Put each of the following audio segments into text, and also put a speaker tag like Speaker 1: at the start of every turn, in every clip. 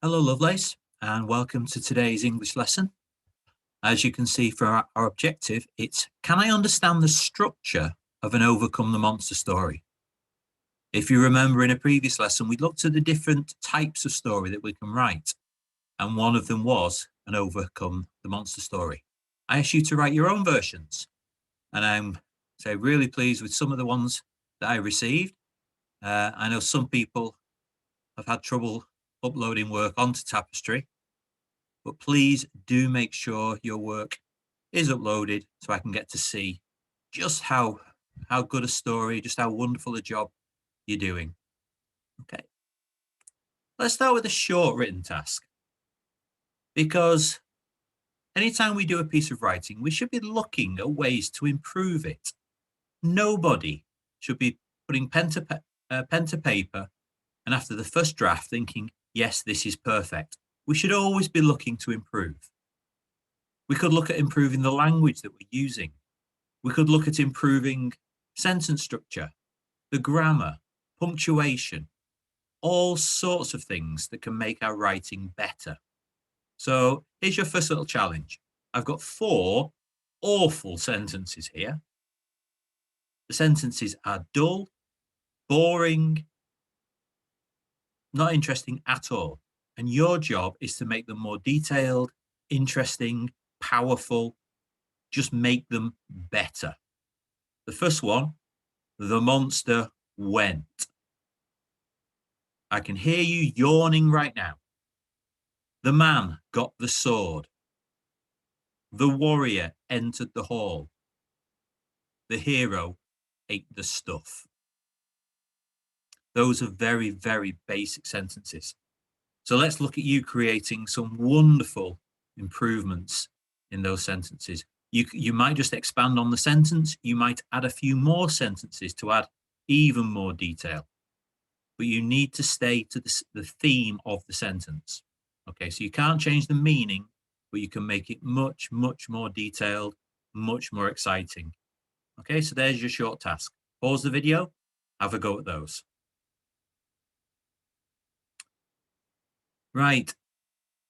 Speaker 1: Hello, Lovelace, and welcome to today's English lesson. As you can see from our objective, it's can I understand the structure of an overcome the monster story? If you remember in a previous lesson, we looked at the different types of story that we can write, and one of them was an overcome the monster story. I asked you to write your own versions, and I'm really pleased with some of the ones that I received. I know some people have had trouble uploading work onto Tapestry, but please do make sure your work is uploaded so I can get to see just how good a story, just how wonderful a job you're doing. Okay. Let's start with a short written task, because anytime we do a piece of writing, we should be looking at ways to improve it. Nobody should be putting pen to paper and after the first draft thinking, yes, this is perfect. We should always be looking to improve. We could look at improving the language that we're using. We could look at improving sentence structure, the grammar, punctuation, all sorts of things that can make our writing better. So here's your first little challenge. I've got 4 awful sentences here. The sentences are dull, boring, not interesting at all. And your job is to make them more detailed, interesting, powerful, just make them better. The first one, the monster went. I can hear you yawning right now. The man got the sword. The warrior entered the hall. The hero ate the stuff. Those are very, very basic sentences. So let's look at you creating some wonderful improvements in those sentences. You might just expand on the sentence. You might add a few more sentences to add even more detail. But you need to stay to the theme of the sentence. Okay, so you can't change the meaning, but you can make it much, much more detailed, much more exciting. Okay, so there's your short task. Pause the video, have a go at those. Right,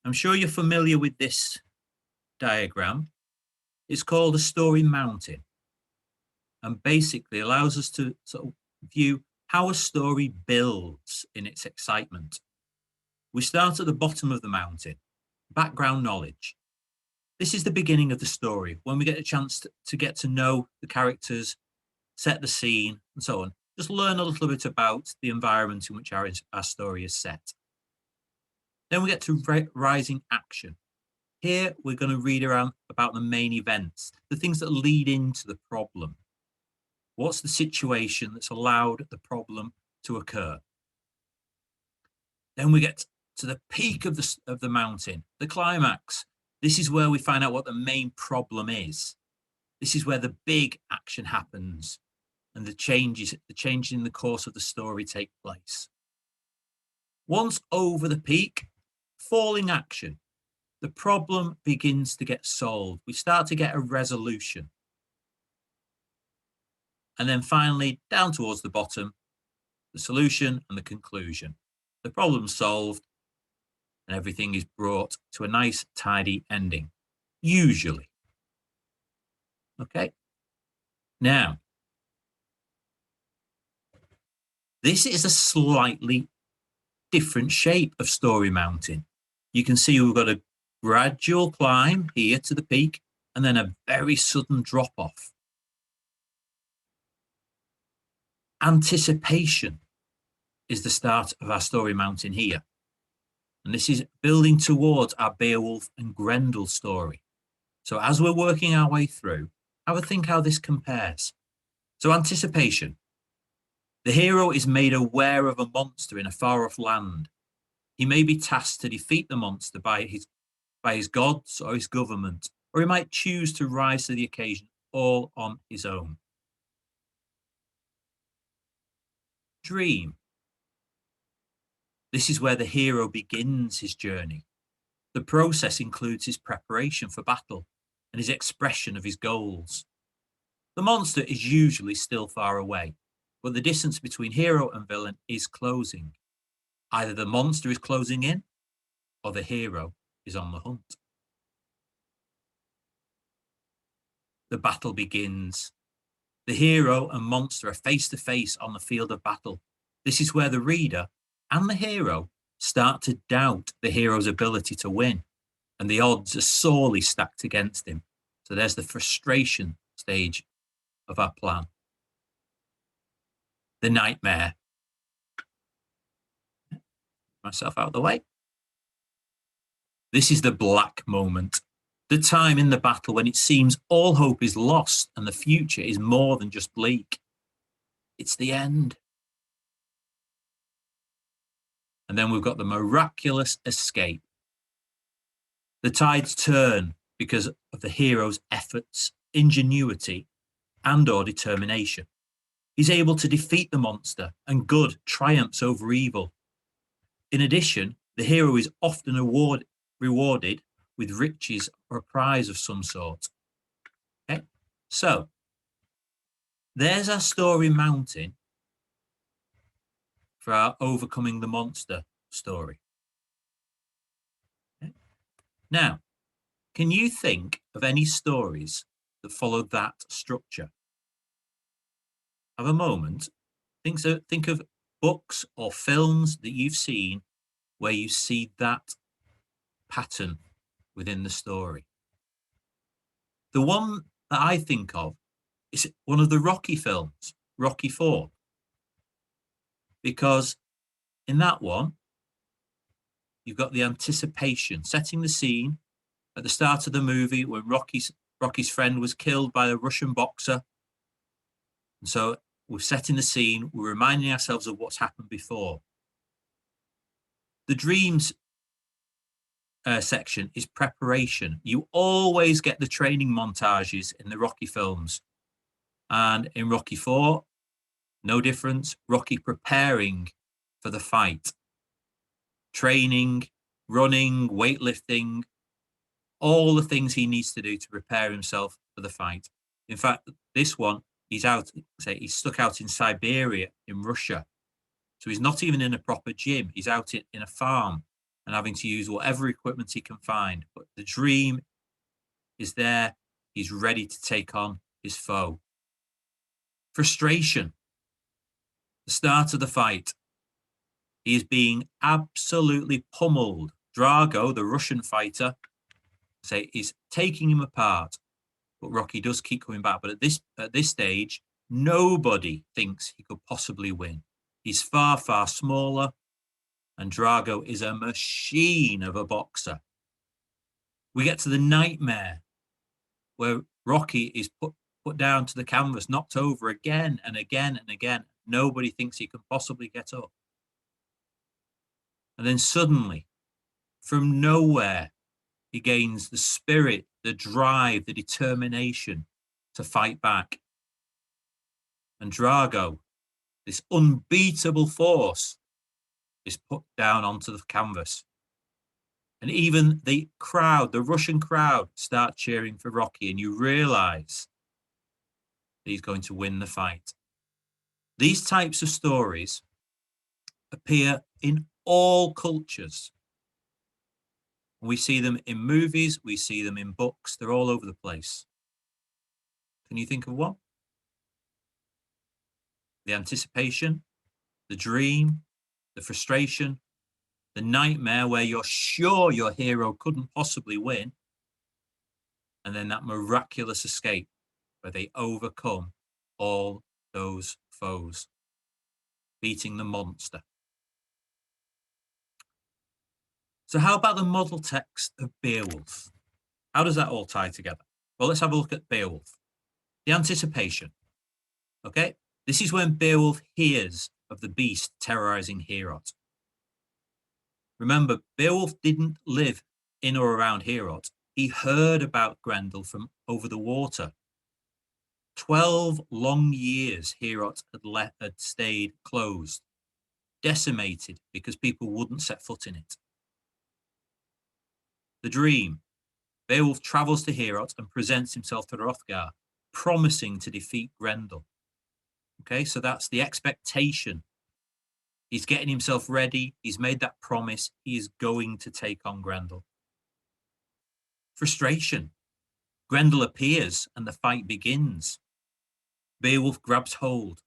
Speaker 1: I'm sure you're familiar with this diagram. It's called a story mountain, and basically allows us to sort of view how a story builds in its excitement. We start at the bottom of the mountain, background knowledge. This is the beginning of the story, when we get a chance to get to know the characters, set the scene, and so on. Just learn a little bit about the environment in which our story is set. Then we get to rising action. Here, we're going to read around about the main events, the things that lead into the problem. What's the situation that's allowed the problem to occur? Then we get to the peak of the mountain, the climax. This is where we find out what the main problem is. This is where the big action happens and the changes in the course of the story take place. Once over the peak, falling action. The problem begins to get solved. We start to get a resolution. And then finally, down towards the bottom, the solution and the conclusion. The problem's solved and everything is brought to a nice, tidy ending, usually. Okay. Now, this is a slightly different shape of story mountain. You can see we've got a gradual climb here to the peak and then a very sudden drop off. Anticipation is the start of our story mountain here. And this is building towards our Beowulf and Grendel story. So as we're working our way through, have a think how this compares. So anticipation. The hero is made aware of a monster in a far-off land. He may be tasked to defeat the monster by his gods or his government, or he might choose to rise to the occasion all on his own. Dream. This is where the hero begins his journey. The process includes his preparation for battle and his expression of his goals. The monster is usually still far away, but the distance between hero and villain is closing. Either the monster is closing in, or the hero is on the hunt. The battle begins. The hero and monster are face to face on the field of battle. This is where the reader and the hero start to doubt the hero's ability to win, and the odds are sorely stacked against him. So there's the frustration stage of our plan. The nightmare. Myself out of the way. This is the black moment. The time in the battle when it seems all hope is lost and the future is more than just bleak. It's the end. And then we've got the miraculous escape. The tides turn because of the hero's efforts, ingenuity, and/or determination. He's able to defeat the monster, and good triumphs over evil. In addition, the hero is often rewarded with riches or a prize of some sort. Okay, so there's our story mounting for our overcoming the monster story. Okay. Now, can you think of any stories that follow that structure? Have a moment. Think of books or films that you've seen where you see that pattern within the story. The one that I think of is one of the Rocky films, Rocky IV, because in that one, you've got the anticipation, setting the scene at the start of the movie when Rocky's friend was killed by a Russian boxer. And so we're setting the scene, we're reminding ourselves of what's happened before. The dreams section is preparation. You always get the training montages in the Rocky films. And in Rocky IV, no difference. Rocky preparing for the fight. Training, running, weightlifting, all the things he needs to do to prepare himself for the fight. In fact, this one, he's stuck out in Siberia, in Russia. So he's not even in a proper gym. He's out in a farm and having to use whatever equipment he can find. But the dream is there. He's ready to take on his foe. Frustration. The start of the fight. He is being absolutely pummeled. Drago, the Russian fighter, is taking him apart. But Rocky does keep coming back. But at this stage, nobody thinks he could possibly win. He's far, far smaller, and Drago is a machine of a boxer. We get to the nightmare, where Rocky is put down to the canvas, knocked over again and again and again. Nobody thinks he can possibly get up. And then suddenly, from nowhere, he gains the spirit, the drive, the determination to fight back. And Drago, this unbeatable force, is put down onto the canvas. And even the crowd, the Russian crowd, start cheering for Rocky, and you realize he's going to win the fight. These types of stories appear in all cultures. We see them in movies, we see them in books, they're all over the place. Can you think of one? The anticipation, the dream, the frustration, the nightmare where you're sure your hero couldn't possibly win, and then that miraculous escape where they overcome all those foes, beating the monster. So how about the model text of Beowulf? How does that all tie together? Well, let's have a look at Beowulf. The anticipation. Okay, this is when Beowulf hears of the beast terrorizing Heorot. Remember, Beowulf didn't live in or around Heorot. He heard about Grendel from over the water. 12 long years Heorot had stayed closed, decimated because people wouldn't set foot in it. The dream. Beowulf travels to Heorot and presents himself to Hrothgar, promising to defeat Grendel. Okay, so that's the expectation He's getting himself ready. He's made that promise. He is going to take on Grendel. Frustration. Grendel appears and the fight begins. Beowulf grabs hold.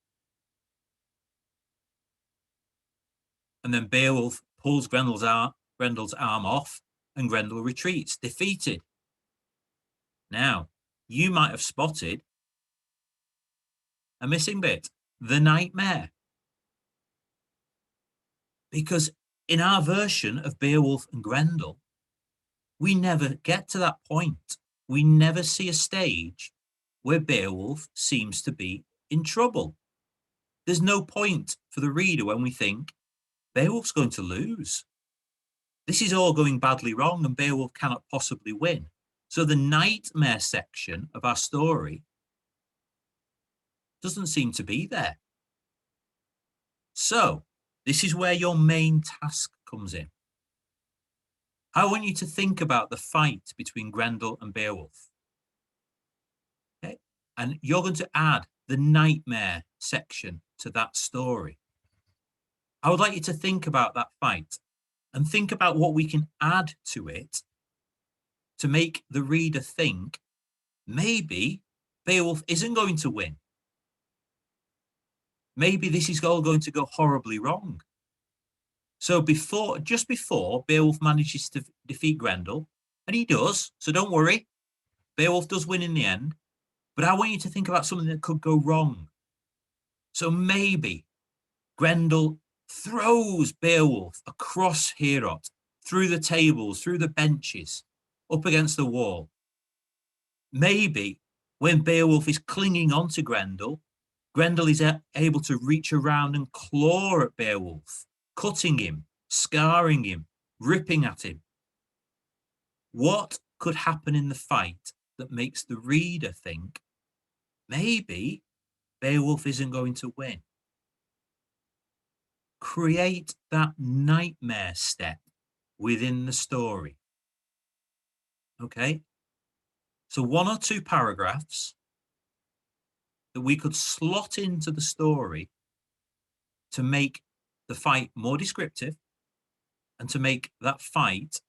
Speaker 1: And then Beowulf pulls Grendel's arm off, and Grendel retreats, defeated. Now, you might have spotted a missing bit, the nightmare. Because in our version of Beowulf and Grendel, we never get to that point. We never see a stage where Beowulf seems to be in trouble. There's no point for the reader when we think Beowulf's going to lose. This is all going badly wrong and Beowulf cannot possibly win. So the nightmare section of our story doesn't seem to be there. So this is where your main task comes in. I want you to think about the fight between Grendel and Beowulf. Okay? And you're going to add the nightmare section to that story. I would like you to think about that fight and think about what we can add to it to make the reader think maybe Beowulf isn't going to win. Maybe this is all going to go horribly wrong. So just before Beowulf manages to defeat Grendel, and he does, so don't worry, Beowulf does win in the end, but I want you to think about something that could go wrong. So maybe Grendel throws Beowulf across Heorot, through the tables, through the benches, up against the wall. Maybe when Beowulf is clinging onto Grendel, Grendel is able to reach around and claw at Beowulf, cutting him, scarring him, ripping at him. What could happen in the fight that makes the reader think maybe Beowulf isn't going to win? Create that nightmare step within the story. Okay? So 1 or 2 paragraphs that we could slot into the story to make the fight more descriptive and to make that fight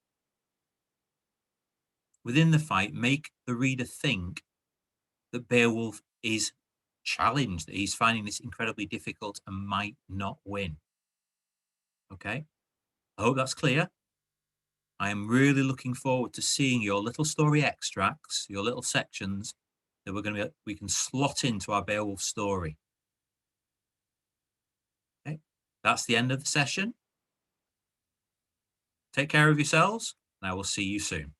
Speaker 1: within the fight make the reader think that Beowulf is challenged, that he's finding this incredibly difficult and might not win. Okay, I hope that's clear. I am really looking forward to seeing your little story extracts, your little sections that we can slot into our Beowulf story. Okay, that's the end of the session. Take care of yourselves, and I will see you soon.